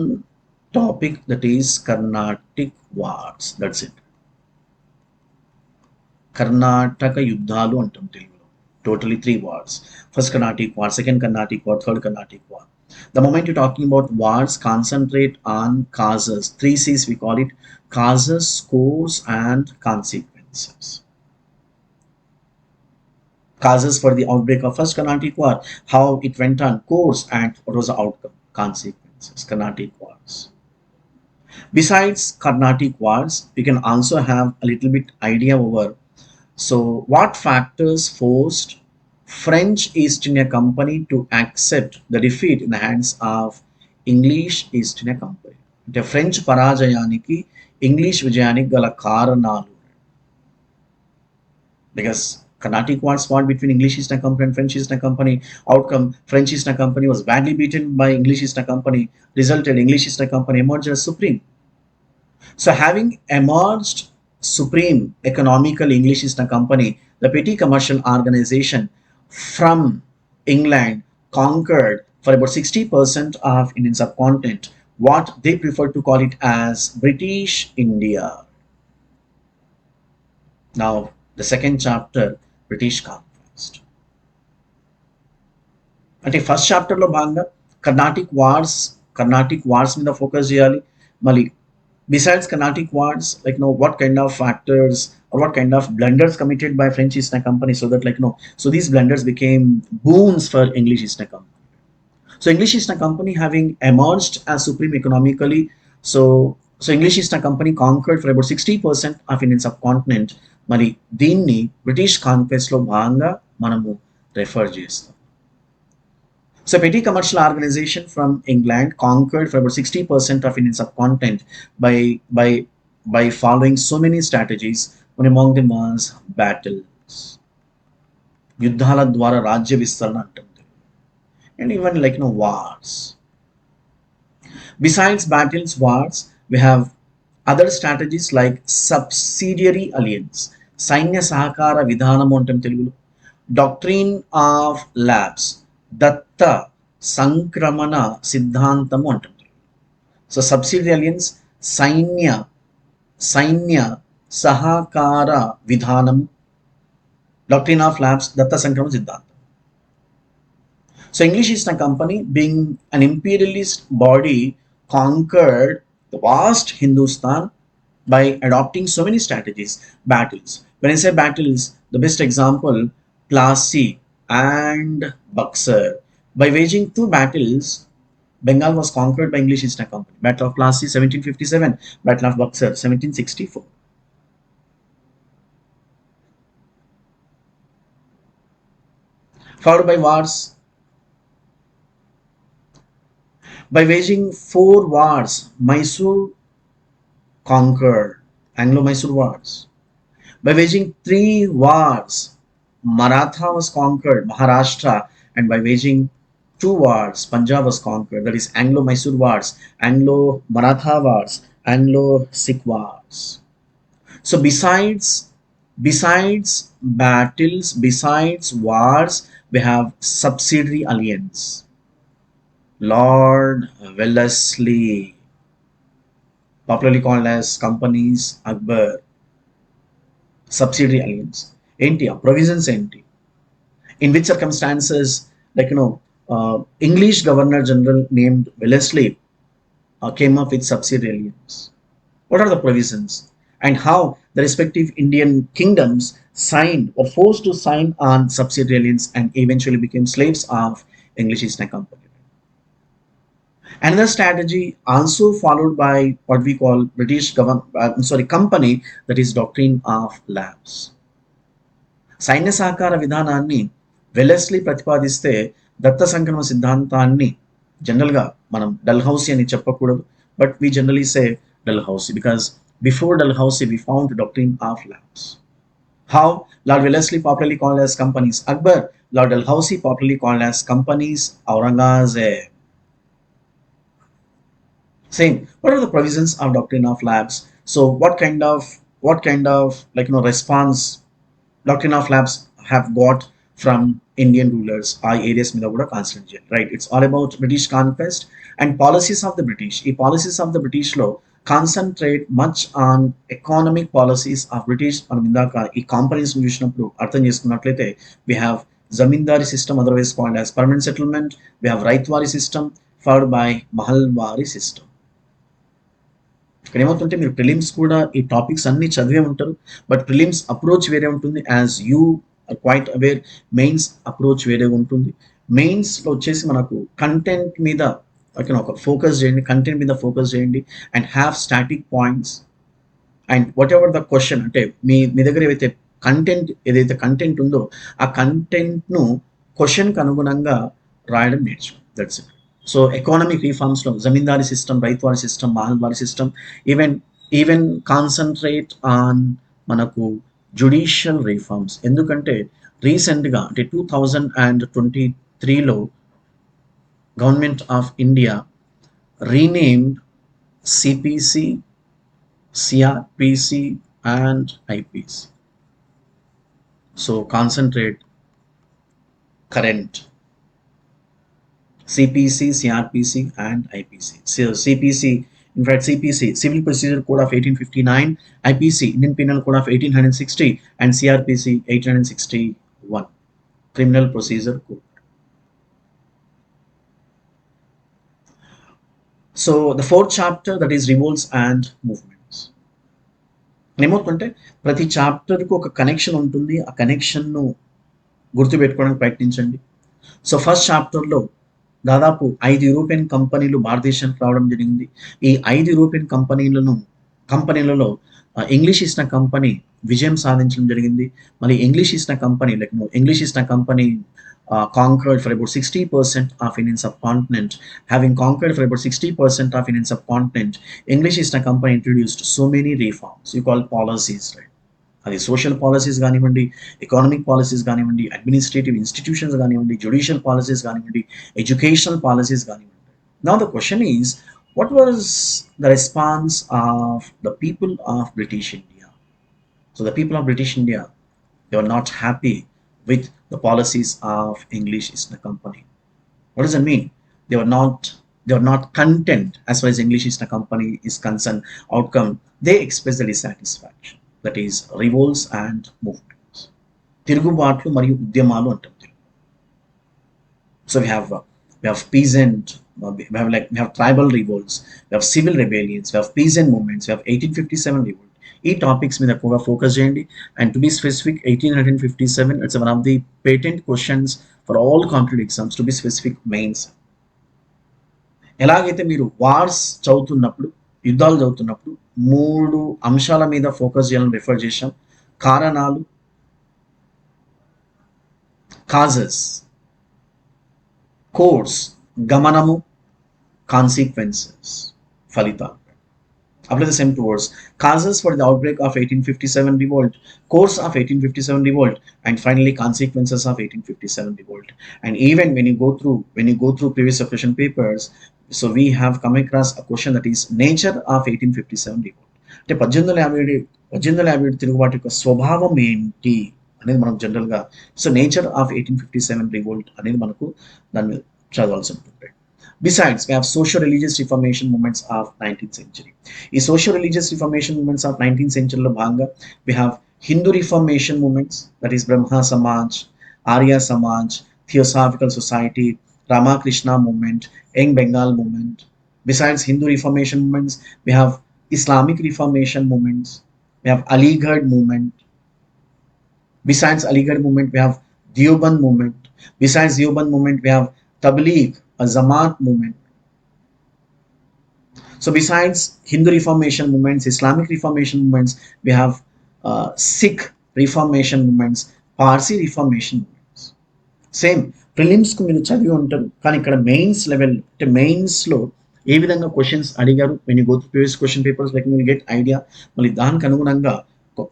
topic, that is Carnatic Wars. That's it. Karnataka యుద్ధాలు అంటాం తెలుగులో. Totally 3 wars. First Carnatic War, second Carnatic War, third Carnatic War. The moment you're talking about wars, concentrate on causes. 3 C's we call it: causes, cause, and consequences. Causes for the outbreak of first Carnatic War, how it went on, course, and what was the outcome, consequences. Carnatic Wars. Besides Carnatic Wars, you can also have a little bit idea over, so what factors forced French East India Company to accept the defeat in the hands of English east India company. అంటే French పరాజయానికి English విజయానికి గల కారణాలు. Because Carnatic Wars fought between English East India Company and French East India Company. Outcome: French East India Company was badly beaten by English East India Company. Resulted English East India Company emerged as supreme. So, having emerged supreme economical English East India Company, the petty commercial organization from England conquered for about 60% of Indian subcontinent, what they prefer to call it as British India. Now, the second chapter, British conquest. అంటే first చాప్టర్లో భాగంగా Carnatic wars మీద focus చేయాలి. మళ్ళీ besides Carnatic wars, like what kind of factors or what kind of blunders committed by French East India Company, so that so these blunders became boons for English East India Company. So English East India Company having emerged as supreme economically, so English East India Company conquered for about 60% of Indian subcontinent. మరి దీన్ని British conquest లో భాగంగా మనము refer చేస్తాం. So petty commercial organization from England conquered for about 60% of Indian subcontinent by following so many strategies. One among them was battles. యుద్ధాల ద్వారా రాజ్య విస్తరణ అంటుంది. And even wars. Besides battles, wars, we have other strategies like subsidiary alliance. సైన్య సహకార విధానము అంటే తెలుగులో. డాక్ట్రిన్ ఆఫ్ ల్యాబ్స్, దత్త సంక్రమణ సిద్ధాంతము అంటుంది. సో సబ్సిడరీ అలియన్స్, సైన్య సహకార విధానము, డాక్ట్రిన్ ఆఫ్ ల్యాబ్స్, దత్త సంక్రమణ సిద్ధాంతం. So English East India Company, being an imperialist body, conquered the vast Hindustan by adopting so many strategies. Battles. When I say battles, the best example, Plassey and Buxar. By waging two battles, Bengal was conquered by English East India Company. Battle of Plassey 1757, Battle of Buxar 1764. Followed by wars. By waging 4 wars, Mysore conquered, Anglo-Mysore wars. By waging 3 wars, Maratha was conquered, Maharashtra, and by waging 2 wars, Punjab was conquered. That is Anglo-Mysore wars, Anglo-Maratha wars, Anglo-Sikh wars. So besides battles, besides wars, we have subsidiary alliance. Lord Wellesley, popularly called as Companies Akbar. Subsidiary alliance. Enti, provisions enti. In which circumstances, English Governor General named Wellesley came up with subsidiary alliance. What are the provisions? And how the respective Indian kingdoms signed or forced to sign on subsidiary alliance and eventually became slaves of English East India Company. Another strategy also followed by what we call company, that is doctrine of labs. సైన్య సహకార విధానాన్ని Wellesley ప్రతిపాదిస్తే దత్త సంక్రమణ సిద్ధాంతాన్ని జనరల్గా మనం డల్హౌసీ అని చెప్పకూడదు, but we generally say Dalhousie because before Dalhousie we found doctrine of labs. How? Lord Wellesley, popularly called as Companies Akbar, Lord Dalhousie, popularly called as Companies Aurangzeb. Same. What are the provisions of doctrine of labs? So what kind of response doctrine of labs have got from Indian rulers ఆ areas మీద కూడా concentrate చేయాలి, right? It's all about British conquest and policies of the British. ఈ policies of the British లో concentrate much on economic policies of British. మనం ఇందాక ఈ కాంపనీస్ చూసినప్పుడు అర్థం చేసుకున్నట్లయితే we have zamindari system, otherwise called as permanent settlement. We have ryotwari system followed by Mahalwari system. ఇక్కడ ఏమవుతుంటే మీరు ప్రిలిమ్స్ కూడా ఈ టాపిక్స్ అన్ని చదివే ఉంటారు, బట్ ప్రిలిమ్స్ అప్రోచ్ వేరే ఉంటుంది, as you are quite aware. Mains approach వేరే ఉంటుంది. మెయిన్స్లో వచ్చేసి మనకు కంటెంట్ మీద ఒక ఫోకస్ చేయండి, కంటెంట్ మీద ఫోకస్ చేయండి and have static points and what ever the question, అంటే మీ దగ్గర ఏదైతే కంటెంట్ ఉందో ఆ కంటెంట్ను క్వశ్చన్కి అనుగుణంగా రాయడం నేర్చుకోండి. That's it. సో ఎకానమిక్ రిఫార్మ్స్లో zamindari system, ryotwari system, mahalwari system, even even concentrate on మనకు జుడిషియల్ రిఫార్మ్స్. ఎందుకంటే రీసెంట్గా అంటే 2023లో government of India renamed CPC, CRPC and IPC. So concentrate current CPC, CRPC and IPC. So CPC, in fact CPC, Civil Procedure Code of 1859, IPC, Indian Penal Code of 1860 and CRPC 1861, Criminal Procedure Code. So the fourth chapter, that is revolts and movements. ఏమవుతుంటే ప్రతి చాప్టర్కు ఒక connection ఉంటుంది. ఆ కనెక్షన్ను గుర్తుపెట్టుకోవడానికి ప్రయత్నించండి. So first చాప్టర్లో దాదాపు 5 European కంపెనీలు భారతదేశానికి రావడం జరిగింది. ఈ 5 యూరోపియన్ కంపెనీలలో ఇంగ్లీష్ ఈస్ట్ కంపెనీ విజయం సాధించడం జరిగింది. మళ్ళీ English east company conquered for about 60% of Indian subcontinent. Having conquered for about 60% of Indian subcontinent, English East Company introduced so many reforms. You call policies, right? అది social policies కానివ్వండి, economic policies కానివ్వండి, administrative institutions కానివ్వండి, judicial policies కానివ్వండి, educational policies కానివ్వండి. Now the question is, what was the response of the people of British India? So the people of British India, they were not happy with the policies of English East Company. What does that mean? They were not content as far as English East Company is concerned. Outcome, they expressed their dissatisfaction. That is revolts and movements. తిరుగుబాట్లు మరియు ఉద్యమాలు అంటాం. So we have peasant, we have tribal revolts, we have civil rebellions, we have peasant movements, we have 1857 revolt. ఈ topics మీద ఎక్కువగా focus చేయండి. And to be specific, 1857 it's one of the patent questions for all competitive exams. To be specific, mains. ఎలాగైతే మీరు wars చదువుతున్నప్పుడు, యుద్ధాలు చదువుతున్నప్పుడు 3 అంశాల మీద ఫోకస్ చేయాలని రిఫర్ చేశాం. కారణాలు, కాజెస్, కోర్స్, గమనము, కాన్సిక్వెన్సెస్, ఫలితాలు. Apply the same towards causes for the outbreak of 1857 revolt, course of 1857 revolt, and finally consequences of 1857 revolt. And even when you go through previous question papers, so we have come across a question, that is nature of 1857 revolt. అంటే 1857 తిరుగుబాటు యొక్క స్వభావం ఏంటి అనేది మనం జనరల్గా, so nature of 1857 revolt అనేది మనకు దాన్ని చదవాల్సి ఉంటుంది. Besides, we have social-religious reformation movements of 19th century. ఈ social-religious reformation movements of 19th century లో భాగంగా we have Hindu reformation movements, that is Brahma Samaj, Arya Samaj, Theosophical Society, Ramakrishna movement, Young Bengal movement. Besides Hindu reformation movements, we have Islamic reformation movements, we have Aligarh movement. Besides Aligarh movement, we have Deoband movement. Besides Deoband movement, we have Tabligh, a Jamaat movement. So besides Hindu reformation movements, Islamic reformation movements, we have Sikh reformation movements, Parsi reformation movements. Same prelims కు మీరు చదివి ఉంటారు, కానీ ఇక్కడ mains level అంటే మెయిన్స్లో ఏ విధంగా questions అడిగారు, when you go through previous question papers, like you will get idea. మళ్ళీ దానికి అనుగుణంగా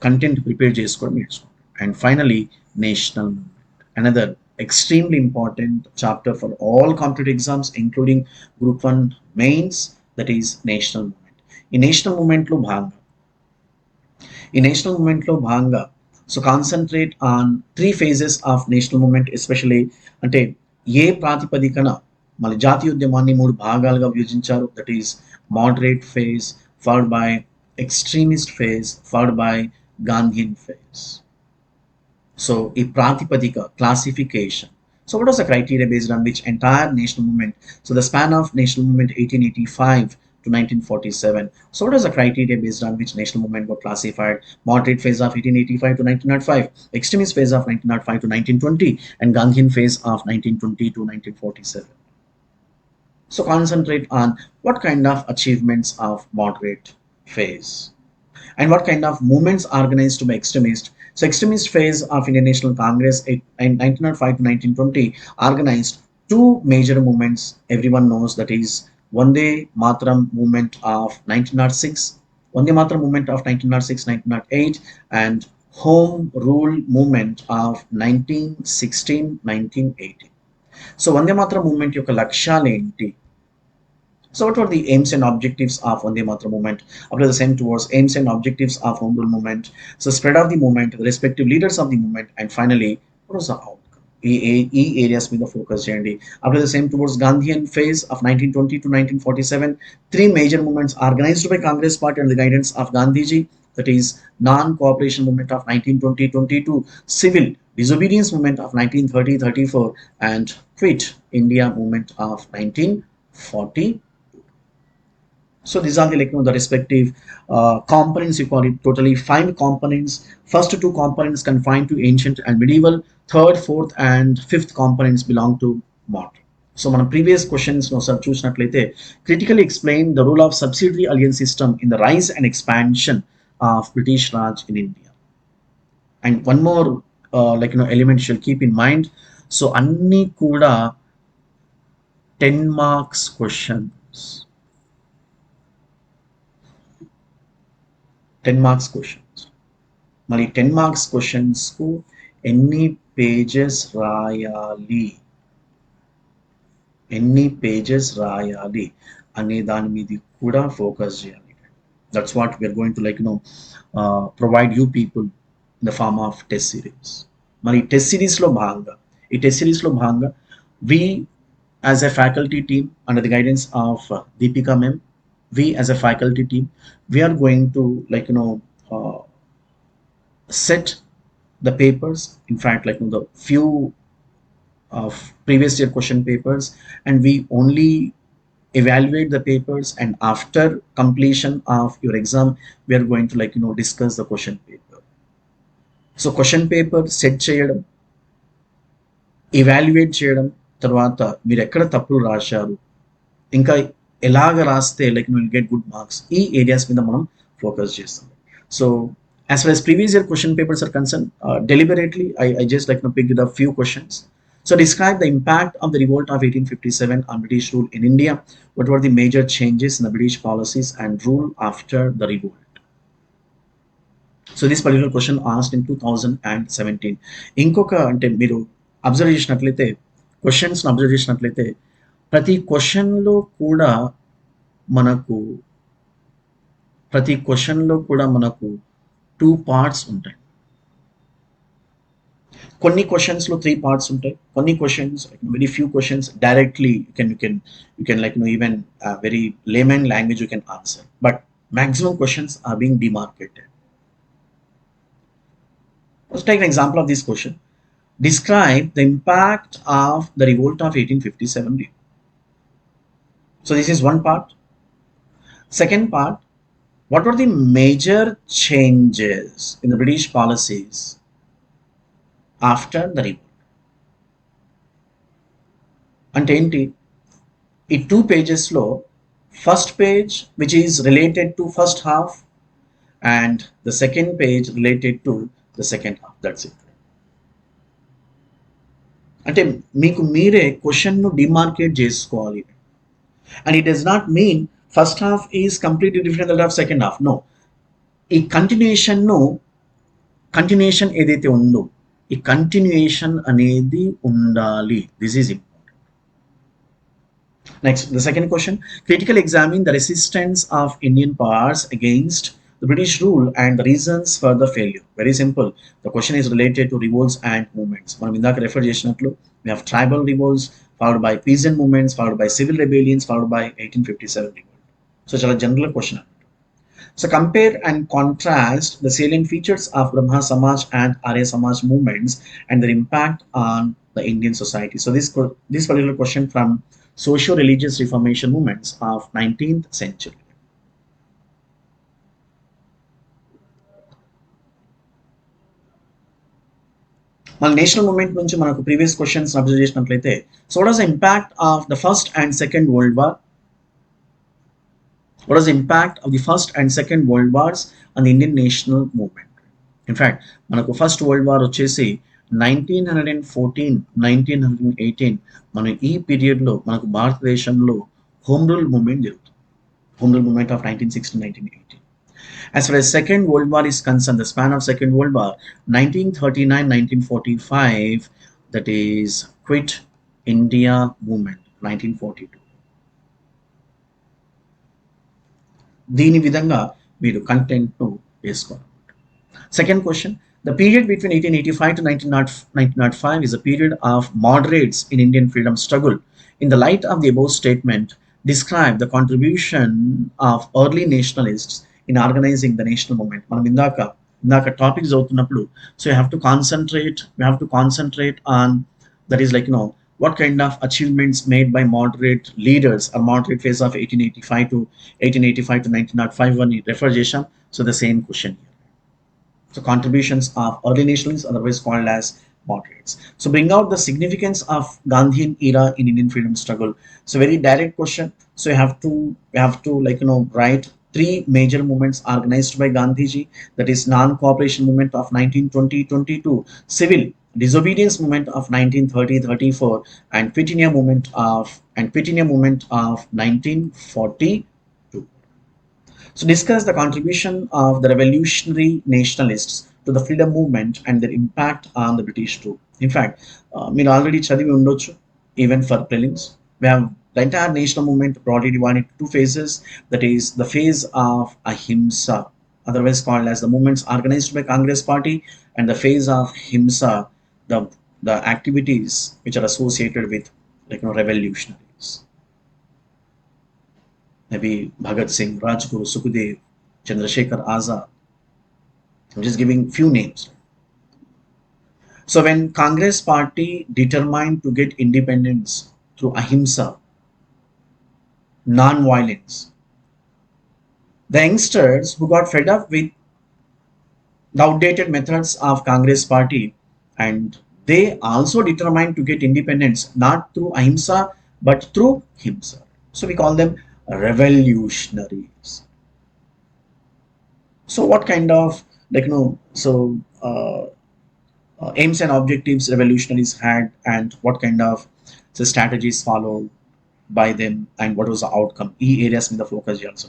కంటెంట్ ప్రిపేర్ చేసుకోవడం నేర్చుకోండి. And finally national movement, another extremely important chapter for all competitive exams, including group 1 mains, that is national movement. In national movement lo bhanga, so concentrate on 3 phases of national movement, especially అంటే ఏ ప్రాతిపదికన మన జాతీయ ఉద్యమాన్ని 3 భాగాలుగా విభజించారు. that is moderate phase, followed by extremist phase, followed by Gandhian phase. So a pratipadika classification. So what was the criteria based on which entire national movement? So the span of national movement 1885 to 1947. So what was the criteria based on which national movement got classified? Moderate phase of 1885 to 1905, extremist phase of 1905 to 1920, and Gandhian phase of 1920 to 1947. So concentrate on what kind of achievements of moderate phase and what kind of movements organized to by extremist. So extremist phase of Indian National Congress in 1905 to 1920 organized two major movements everyone knows, that is Vande Mataram movement of 1906, Vande Mataram movement of 1906, 1908, and Home Rule movement of 1916, 1918. So Vande Mataram movement యొక్క లక్ష్యాలు ఏంటి? So what were the aims and objectives of Vande Mataram movement? After the same towards aims and objectives of Home Rule movement, so spread of the movement, the respective leaders of the movement, and finally, what was the outcome? E areas with the focus చేయండి. After the same towards Gandhian phase of 1920 to 1947, three major movements organized by Congress Party under the guidance of Gandhiji, that is non-cooperation movement of 1920-22, civil disobedience movement of 1930-34, and quit India movement of 1940. So these are the respective components. You call it totally 5 components. First 2 components confined to ancient and medieval. Third, fourth, and fifth components belong to modern. So మన previous questions ఒకసారి చూసినట్లయితే critically explain the role of subsidiary alliance system in the rise and expansion of British Raj in India. And one more element you should keep in mind. So అన్ని కూడా 10 marks questions. 10 marks questions. మరి 10 marks questions కు ఎన్ని pages రాయాలి, అనే దాని మీద కూడా ఫోకస్ చేయాలి. That's what we are going to provide you people in the form of test series. మరి టెస్ట్ సిరీస్లో భాగంగా we as a faculty team under the guidance of Deepika ma'am, we as a faculty team, we are going to set the papers, in fact the few of previous year question papers, and we only evaluate the papers, and after completion of your exam we are going to discuss the question paper. So question paper set చేయడం, evaluate చేయడం, తర్వాత మీరు ఎక్కడ తప్పులు రాశారు, ఇంకా ఎలాగ రాస్తే విల్ గెట్ గుడ్ మార్క్స్, ఈ ఏరియాస్ మీద మనం ఫోకస్ చేస్తాం. So as far as previous year question papers are concerned, deliberately I just picked up few questions. So describe the impact of the revolt of 1857 on British rule in India. What were the major changes in the British policies and rule after the revolt? So this particular question asked in 2017. ఇంకొక అంటే మీరు observe చేసినట్లయితే questions observe చేసినట్లయితే ప్రతి క్వశ్చన్లో కూడా మనకు 2 parts ఉంటాయి. కొన్ని క్వశ్చన్స్ లో 3 parts ఉంటాయి. కొన్ని questions, very few questions directly you can even very layman language you can answer, but maximum questions are being demarcated. Let's take an example of this question. Describe the impact of the revolt of 1857. So this is one part. Second part, what were the major changes in the British policies after the revolt? అంటే ఏంటి, ఈ 2 pages లో first page which is related to first half and the second page related to the second half. That's it. అంటే మీకు మీరే క్వశ్చన్ను demarcate చేసుకోవాలి. And it does not mean first half is completely different than the second half. No. ఈ continuation ఏదైతే ఉందో, ఈ continuation అనేది ఉండాలి. This is important. Next, the second question. Critically examine the resistance of Indian powers against the British rule and the reasons for the failure. Very simple. The question is related to revolts and movements. మనం ఇందాక refer చేసినట్లు we have tribal revolts, followed by peasant movements, followed by civil rebellions, followed by 1857 revolt. So చాలా general question. So compare and contrast the salient features of Brahma Samaj and Arya Samaj movements and their impact on the Indian society. So this particular question from socio-religious reformation movements of 19th century. మన national movement నుంచి మనకు previous questions observe చేసినట్లయితే, so what was the impact of the first and second world war? What was the impact of the first and second world wars on the Indian national movement? In fact, మనకు first world war వచ్చేసి 1914, 1918 మన ఈ పీరియడ్లో మనకు భారతదేశంలో home rule moment జరుగుతుంది. Home rule movement of 1916 1918. As far as Second World War is concerned, the span of Second World War 1939-1945, that is Quit India Movement 1942. దీని విధంగా మీరు కంటెంట్ను వేసుకోవాలి. Second question, the period between 1885 to 1905 is a period of moderates in Indian freedom struggle. In the light of the above statement, describe the contribution of early nationalists in organizing the national movement. మనం ఇందాక topics చదువుతున్నప్పుడు, so you have to concentrate on, that is like, what kind of achievements made by moderate leaders or moderate phase of 1885 to 1905 అని refer చేశాం. So the same question here. So contributions of early nationalists, otherwise called as moderates. So bring out the significance of Gandhian era in Indian freedom struggle. So very direct question. So you have to write three major movements organized by Gandhiji. That is non-cooperation movement of 1920-22, civil disobedience movement of 1930-34, and Quit India movement of 1942. So discuss the contribution of the revolutionary nationalists to the freedom movement and their impact on the British rule. In fact, మీరు already చదివి ఉండొచ్చు. Even for prelims, we have the entire national movement broadly divided into two phases. That is the phase of Ahimsa, otherwise called as the movements organized by Congress Party, and the phase of Himsa, the activities which are associated with revolutionaries. Maybe Bhagat Singh, Rajguru, Sukhdev, Chandrasekhar Azad. I'm just giving few names. So when Congress Party determined to get independence through Ahimsa, non-violence, the youngsters who got fed up with the outdated methods of Congress Party, and they also determined to get independence not through Ahimsa but through Himsa. So we call them revolutionaries. So what kind of aims and objectives revolutionaries had, and what kind of strategies followed by them, and what was the outcome? E areas with the focus also,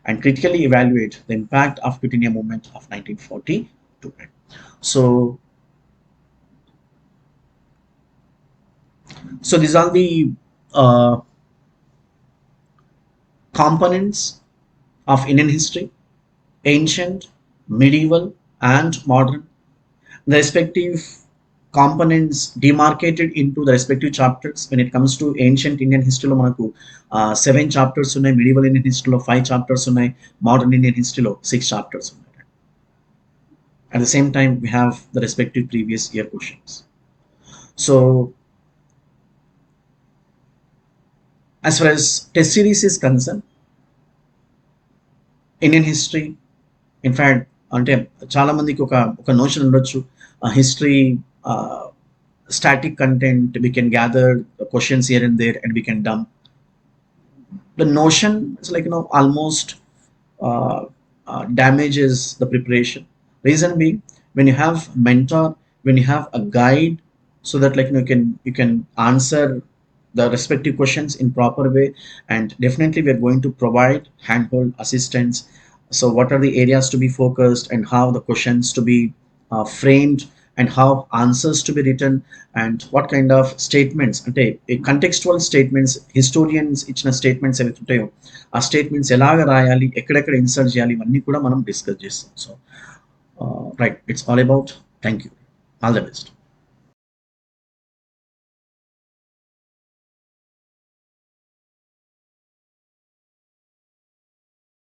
and critically evaluate the impact of Quit India movement of 1942. So these are the components of Indian history: ancient, medieval, and modern. The respective components demarcated into the respective chapters. When it comes to ancient Indian history lo manaku 7 chapters unnai, medieval Indian history lo 5 chapters unnai, modern Indian history lo 6 chapters unnai. At the same time, we have the respective previous year questions. So as far as test series is concerned, Indian history, in fact, అంటే చాలా మందికి ఒక notion ఉండొచ్చు, history static content, we can gather questions here and there and we can dump. The notion is almost damages the preparation. Reason being, when you have mentor, when you have a guide, so that you can answer the respective questions in proper way, and definitely we are going to provide handhold assistance. So what are the areas to be focused, and how the questions to be framed, and how answers to be written, and what kind of statements, ante contextual statements, historians ichina statements evi untayo aa statements elaga rayali, ekkadekada insert cheyali, ivanni kuda manam discuss chestam. So right, it's all about. Thank you, all the best.